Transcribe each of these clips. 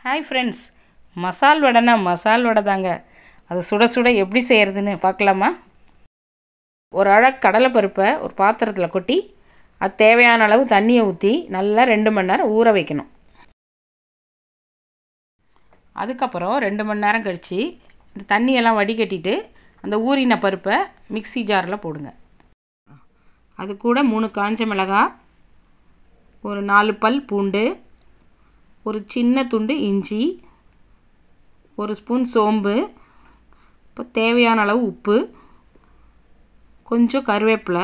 Hi friends, மசால் வடைனா மசால் வடை தாங்க. அது சுட சுட எப்படி செய்கிறதுன்னு பார்க்கலாமா? ஒரு அழகு கடலைப்பருப்பை ஒரு பாத்திரத்தில் கொட்டி அது தேவையான அளவு தண்ணியை ஊற்றி நல்லா 2 மணி நேரம் ஊற வைக்கணும். அதுக்கப்புறம் 2 மணி நேரம் கழித்து இந்த தண்ணியெல்லாம் வடிகட்டிட்டு அந்த ஊறின பருப்பை மிக்ஸி ஜாரில் போடுங்க. அது கூட 3 காஞ்ச மிளகாய், ஒரு 4 பல் பூண்டு, ஒரு சின்ன துண்டு இஞ்சி, ஒரு ஸ்பூன் சோம்பு, இப்போ தேவையான அளவு உப்பு, கொஞ்சம் கருவேப்பிலை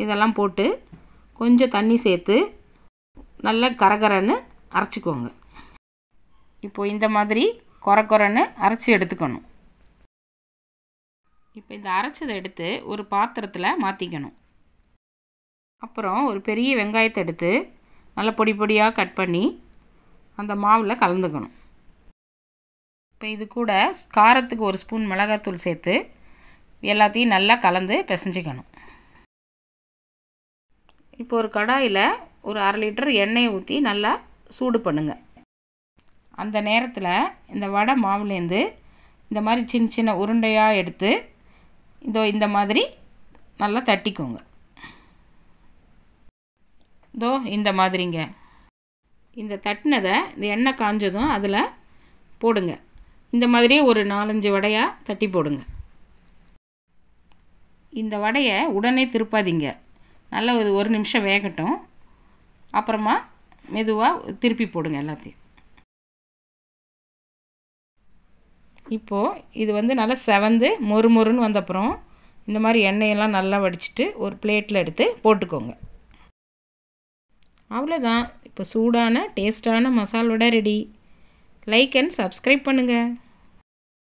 இதெல்லாம் போட்டு கொஞ்சம் தண்ணி சேர்த்து நல்லா கரகரன்னு அரைச்சிக்கோங்க. இப்போது இந்த மாதிரி கொரன்னு அரைச்சி எடுத்துக்கணும். இப்போ இந்த அரைச்சதை எடுத்து ஒரு பாத்திரத்தில் மாற்றிக்கணும். அப்புறம் ஒரு பெரிய வெங்காயத்தை எடுத்து நல்லா பொடி பொடியாக கட் பண்ணி அந்த மாவில் கலந்துக்கணும். இப்போ இது கூட காரத்துக்கு 1 ஸ்பூன் மிளகாத்தூள் சேர்த்து எல்லாத்தையும் நல்லா கலந்து பிசைஞ்சிக்கணும். இப்போ ஒரு கடாயில் ஒரு 1/2 லிட்டர் எண்ணெயை ஊற்றி நல்லா சூடு பண்ணுங்க. அந்த நேரத்தில் இந்த வடை மாவுலேருந்து இந்த மாதிரி சின்ன சின்ன உருண்டையாக எடுத்து இந்த மாதிரி நல்லா தட்டிக்கோங்க. இந்த மாதிரிங்க. இந்த தட்டினதை இந்த எண்ணெய் காஞ்சதும் அதில் போடுங்க. இந்த மாதிரியே ஒரு 4-5 வடையாக தட்டி போடுங்க. இந்த வடையை உடனே திருப்பாதீங்க. நல்லா ஒரு நிமிஷம் வேகட்டும். அப்புறமா மெதுவாக திருப்பி போடுங்க எல்லாத்தையும். இப்போது இது நல்லா செவந்து மொறுன்னு வந்தப்புறம் இந்த மாதிரி எண்ணெயெல்லாம் நல்லா வடிச்சிட்டு ஒரு பிளேட்டில் எடுத்து போட்டுக்கோங்க. அவ்வளோதான். இப்போ சூடான டேஸ்டான மசால் வடை ரெடி. லைக் அண்ட் சப்ஸ்கிரைப் பண்ணுங்கள்.